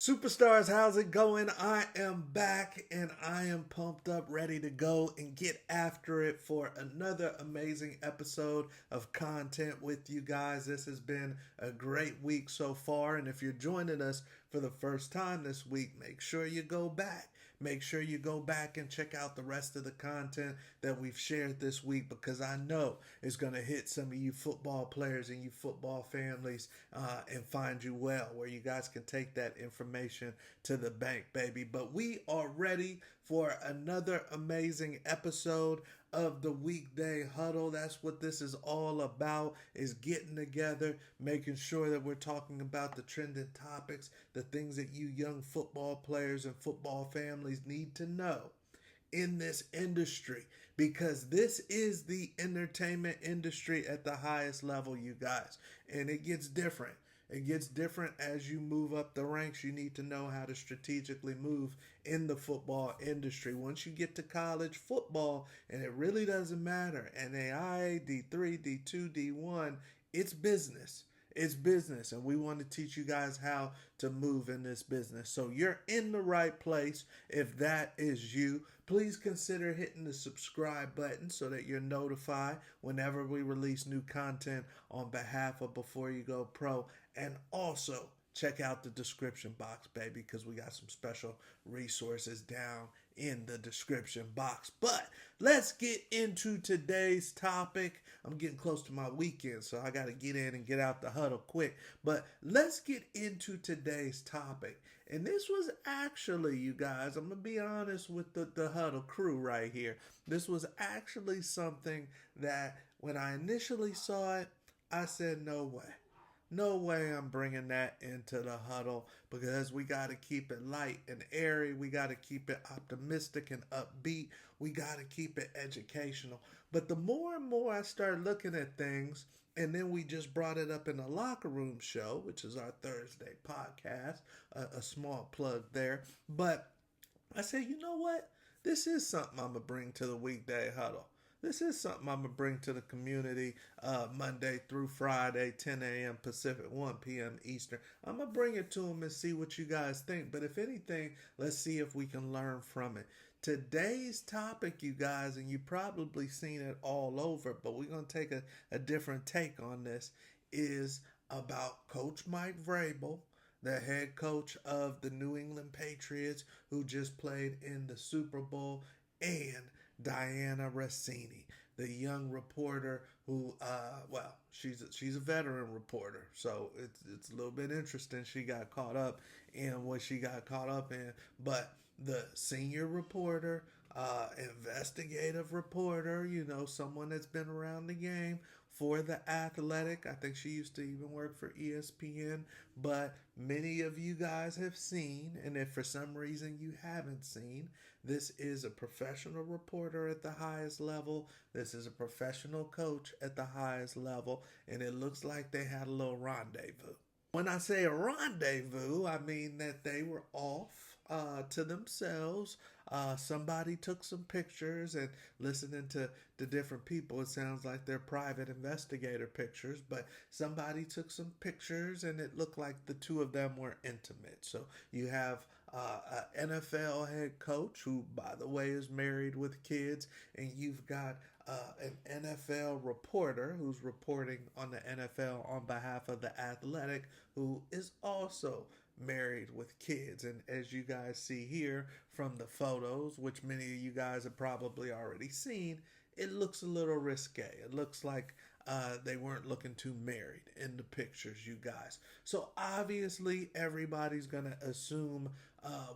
Superstars, how's it going? I am back and I am pumped up, ready to go and get after it for another amazing episode of content with you guys. This has been a great week so far, and if you're joining us for the first time this week, make sure you go back. Make sure you go back and check out the rest of the content that we've shared this week, because I know it's going to hit some of you football players and you football families and find you well, where you guys can take that information to the bank, baby. But we are ready for another amazing episode of the Weekday Huddle. That's what this is all about, is getting together, making sure that we're talking about the trending topics, the things that you young football players and football families need to know in this industry, because this is the entertainment industry at the highest level, you guys, and it gets different. It gets different as you move up the ranks. You need to know how to strategically move in the football industry. Once you get to college football, and it really doesn't matter, NAIA, D3, D2, D1, it's business. It's business, and we want to teach you guys how to move in this business. So you're in the right place. If that is you, please consider hitting the subscribe button so that you're notified whenever we release new content on behalf of Before You Go Pro. And also, check out the description box, baby, because we got some special resources down in the description box. But let's get into today's topic. I'm getting close to my weekend, so I got to get in and get out the huddle quick. But let's get into today's topic. And this was actually, you guys, I'm going to be honest with the huddle crew right here. This was actually something that when I initially saw it, I said, no way. No way I'm bringing that into the huddle, because we got to keep it light and airy. We got to keep it optimistic and upbeat. We got to keep it educational. But the more and more I started looking at things, and then we just brought it up in the Locker Room Show, which is our Thursday podcast, a small plug there. But I said, you know what? This is something I'm going to bring to the Weekday Huddle. This is something I'm going to bring to the community Monday through Friday, 10 a.m. Pacific, 1 p.m. Eastern. I'm going to bring it to them and see what you guys think. But if anything, let's see if we can learn from it. Today's topic, you guys, and you've probably seen it all over, but we're going to take a different take on this, is about Coach Mike Vrabel, the head coach of the New England Patriots, who just played in the Super Bowl, and Diana Russini, the young reporter who, she's a veteran reporter, so it's a little bit interesting. She got caught up in what she got caught up in, but the senior reporter, investigative reporter, someone that's been around the game for The Athletic. I think she used to even work for ESPN, but many of you guys have seen, and if for some reason you haven't seen, this is a professional reporter at the highest level. This is a professional coach at the highest level, and it looks like they had a little rendezvous. When I say a rendezvous, I mean that they were off to themselves. Somebody took some pictures, and listening to the different people, it sounds like they're private investigator pictures, but somebody took some pictures and it looked like the two of them were intimate. So you have an NFL head coach who, by the way, is married with kids, and you've got an NFL reporter who's reporting on the NFL on behalf of The Athletic, who is also married with kids. And as you guys see here from the photos, which many of you guys have probably already seen, it looks a little risque. It looks like they weren't looking too married in the pictures, you guys. So obviously everybody's going to assume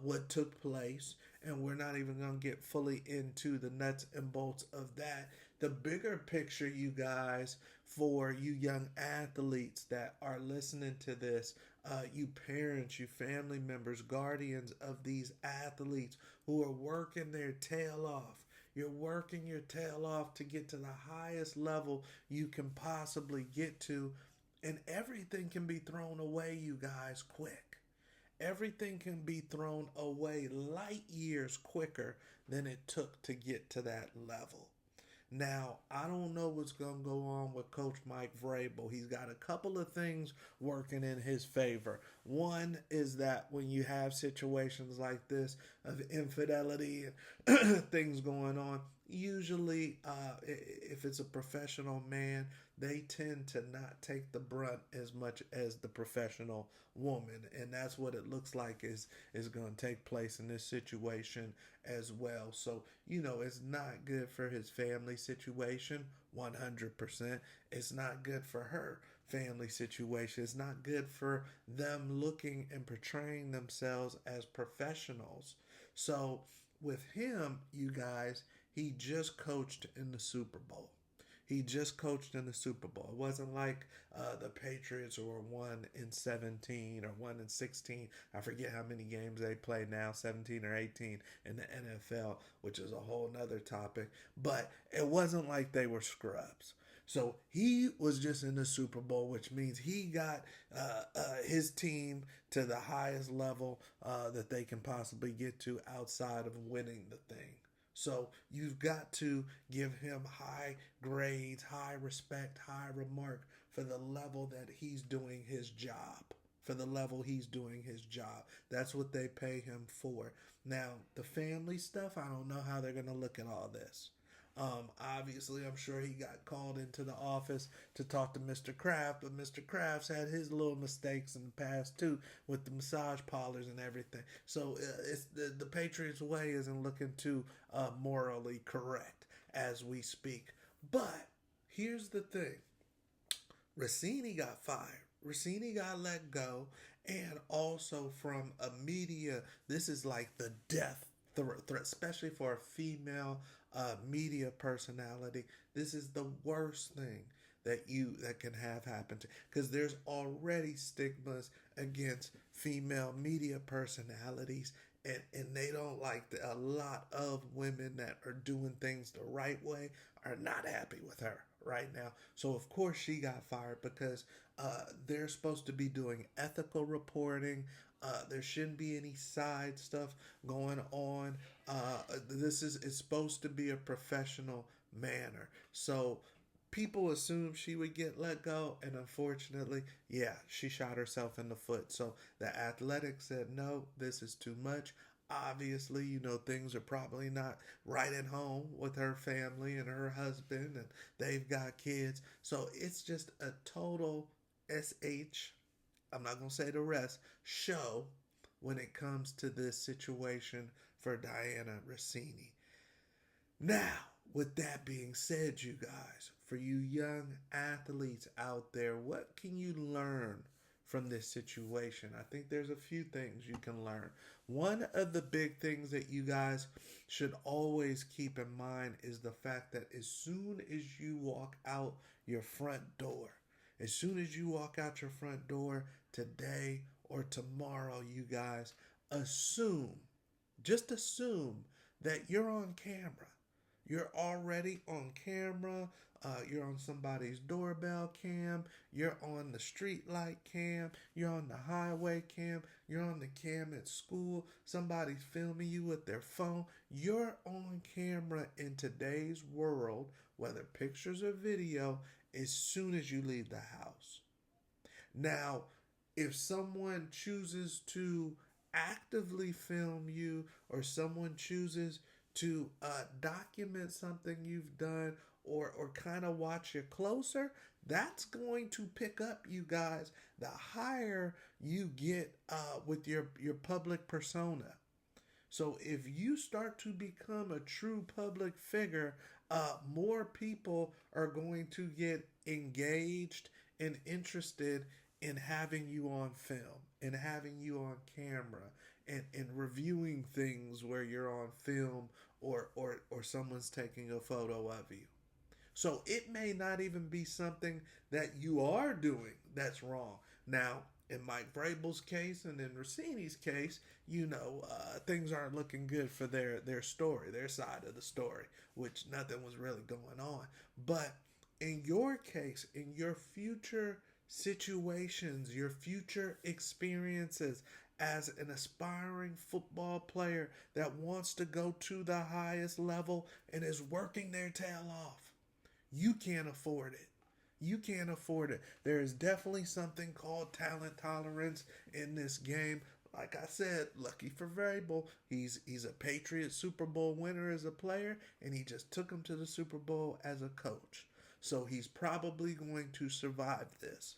what took place, and we're not even going to get fully into the nuts and bolts of that. The bigger picture, you guys, for you young athletes that are listening to this, you parents, you family members, guardians of these athletes who are working their tail off. You're working your tail off to get to the highest level you can possibly get to, and everything can be thrown away, you guys, quick. Everything can be thrown away light years quicker than it took to get to that level. Now, I don't know what's going to go on with Coach Mike Vrabel. He's got a couple of things working in his favor. One is that when you have situations like this of infidelity and things going on, usually if it's a professional man, they tend to not take the brunt as much as the professional woman, and that's what it looks like is going to take place in this situation as well. So it's not good for his family situation. 100%. It's not good for her family situation. It's not good for them looking and portraying themselves as professionals. So with him, you guys, he just coached in the Super Bowl. He just coached in the Super Bowl. It wasn't like the Patriots were 1-17 or 1-16. I forget how many games they play now, 17 or 18 in the NFL, which is a whole nother topic. But it wasn't like they were scrubs. So he was just in the Super Bowl, which means he got his team to the highest level that they can possibly get to outside of winning the thing. So you've got to give him high grades, high respect, high remark for the level that he's doing his job. For the level he's doing his job. That's what they pay him for. Now, the family stuff, I don't know how they're going to look at all this. Obviously, I'm sure he got called into the office to talk to Mr. Kraft, but Mr. Kraft's had his little mistakes in the past too with the massage parlors and everything. So it's the Patriots way isn't looking too morally correct as we speak. But here's the thing: Russini got fired. Russini got let go, and also from a media, this is like the death threat, especially for a female media personality. This is the worst thing that can have happen to, because there's already stigmas against female media personalities, and they don't like a lot of women that are doing things the right way are not happy with her right now. So of course she got fired because they're supposed to be doing ethical reporting. There shouldn't be any side stuff going on. It's supposed to be a professional manner. So people assumed she would get let go, and unfortunately, yeah, she shot herself in the foot. So the Athletic said, no, this is too much. Obviously, things are probably not right at home with her family and her husband, and they've got kids. So it's just a total I'm not going to say the rest, show when it comes to this situation for Diana Russini. Now, with that being said, you guys, for you young athletes out there, what can you learn from this situation? I think there's a few things you can learn. One of the big things that you guys should always keep in mind is the fact that as soon as you walk out your front door, today or tomorrow, you guys, just assume that you're on camera. You're already on camera. You're on somebody's doorbell cam. You're on the street light cam. You're on the highway cam. You're on the cam at school. Somebody's filming you with their phone. You're on camera in today's world, whether pictures or video, as soon as you leave the house. Now, if someone chooses to actively film you, or someone chooses to document something you've done, or kind of watch you closer, that's going to pick up, you guys, the higher you get with your public persona. So if you start to become a true public figure, more people are going to get engaged and interested in having you on film, and having you on camera, and reviewing things where you're on film, or someone's taking a photo of you. So it may not even be something that you are doing that's wrong. Now, in Mike Vrabel's case and in Russini's case, things aren't looking good for their story, their side of the story, which nothing was really going on. But in your case, in your future situations, your future experiences as an aspiring football player that wants to go to the highest level and is working their tail off, You can't afford it. You can't afford it. There is definitely something called talent tolerance in this game. Like I said, lucky for Vrabel, he's a Patriots Super Bowl winner as a player, and he just took him to the Super Bowl as a coach. So he's probably going to survive this.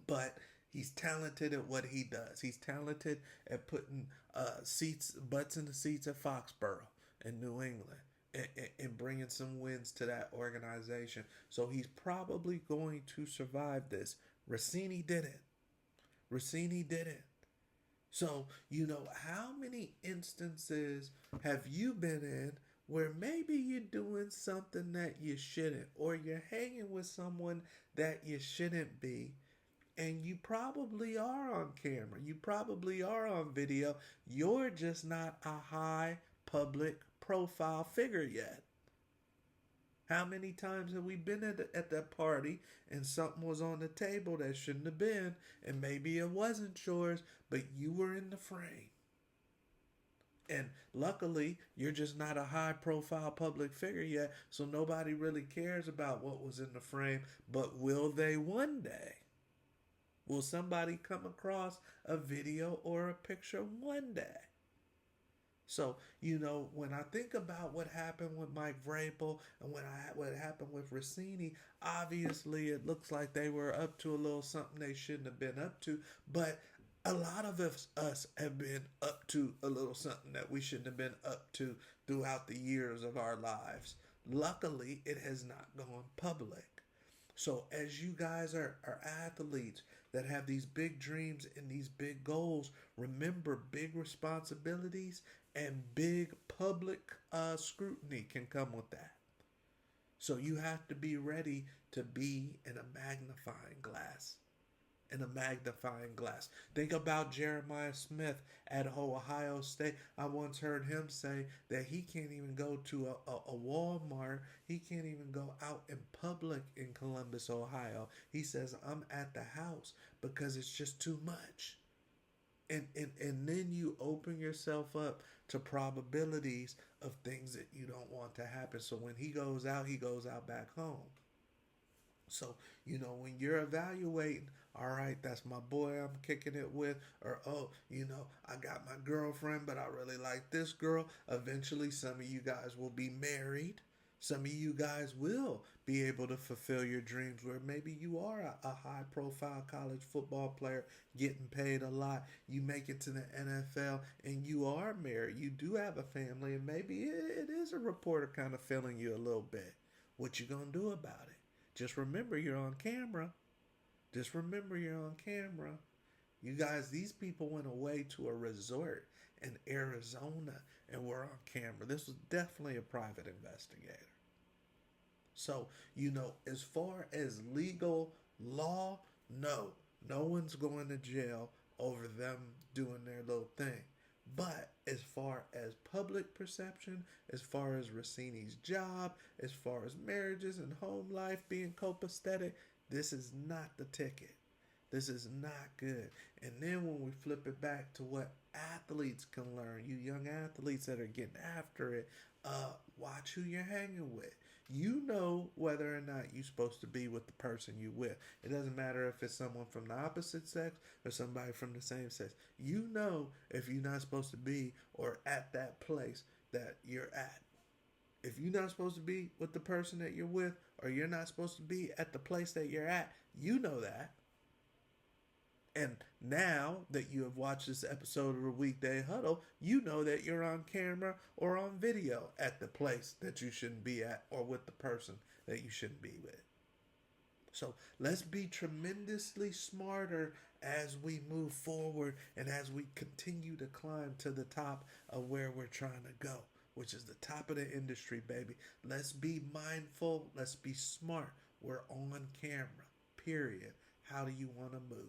But he's talented at what he does. He's talented at putting butts in the seats at Foxborough in New England and bringing some wins to that organization. So he's probably going to survive this. Russini didn't. Russini didn't. So, how many instances have you been in where maybe you're doing something that you shouldn't, or you're hanging with someone that you shouldn't be, and you probably are on camera, you probably are on video, you're just not a high public profile figure yet? How many times have we been at that party and something was on the table that shouldn't have been, and maybe it wasn't yours, but you were in the frame? And luckily, you're just not a high profile public figure yet, so nobody really cares about what was in the frame, but will they one day? Will somebody come across a video or a picture one day? So, when I think about what happened with Mike Vrabel and what happened with Russini, obviously it looks like they were up to a little something they shouldn't have been up to. But a lot of us have been up to a little something that we shouldn't have been up to throughout the years of our lives. Luckily, it has not gone public. So as you guys are athletes that have these big dreams and these big goals, remember big responsibilities and big public scrutiny can come with that. So you have to be ready to be in a magnifying glass. In a magnifying glass. Think about Jeremiah Smith at Ohio State. I once heard him say that he can't even go to a Walmart. He can't even go out in public in Columbus, Ohio. He says, I'm at the house because it's just too much. And then you open yourself up to probabilities of things that you don't want to happen. So when he goes out back home. So, when you're evaluating, all right, that's my boy I'm kicking it with, or, I got my girlfriend, but I really like this girl. Eventually, some of you guys will be married. Some of you guys will be able to fulfill your dreams where maybe you are a high profile college football player getting paid a lot. You make it to the NFL and you are married. You do have a family, and maybe it is a reporter kind of feeling you a little bit. What you gonna do about it? Just remember you're on camera. Just remember you're on camera. You guys, these people went away to a resort in Arizona and were on camera. This was definitely a private investigator. So, as far as legal law, no one's going to jail over them doing their little thing. But as far as public perception, as far as Russini's job, as far as marriages and home life being copacetic, this is not the ticket. This is not good. And then when we flip it back to what athletes can learn, you young athletes that are getting after it, watch who you're hanging with. You know whether or not you're supposed to be with the person you with. It doesn't matter if it's someone from the opposite sex or somebody from the same sex. You know if you're not supposed to be or at that place that you're at. If you're not supposed to be with the person that you're with, or you're not supposed to be at the place that you're at, you know that. And now that you have watched this episode of the Weekday Huddle, you know that you're on camera or on video at the place that you shouldn't be at, or with the person that you shouldn't be with. So let's be tremendously smarter as we move forward and as we continue to climb to the top of where we're trying to go, which is the top of the industry, baby. Let's be mindful. Let's be smart. We're on camera, period. How do you want to move?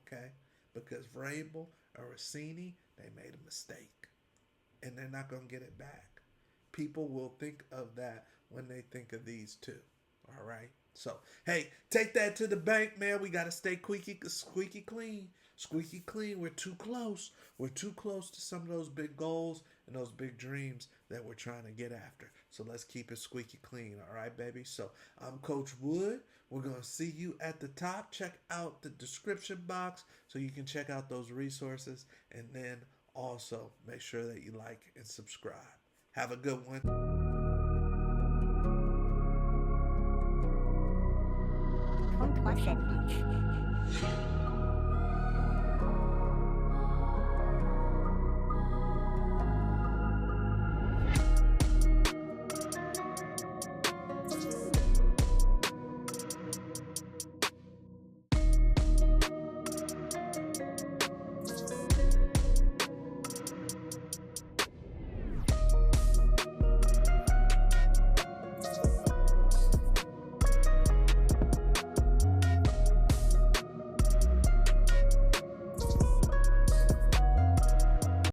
Okay? Because Vrabel and Russini, they made a mistake. And they're not going to get it back. People will think of that when they think of these two. All right? So, hey, take that to the bank, man. We got to stay squeaky clean. Squeaky clean. We're too close. We're too close to some of those big goals and those big dreams that we're trying to get after. So let's keep it squeaky clean. All right, baby? So I'm Coach Wood. We're going to see you at the top. Check out the description box so you can check out those resources. And then also make sure that you like and subscribe. Have a good one. Don't watch it.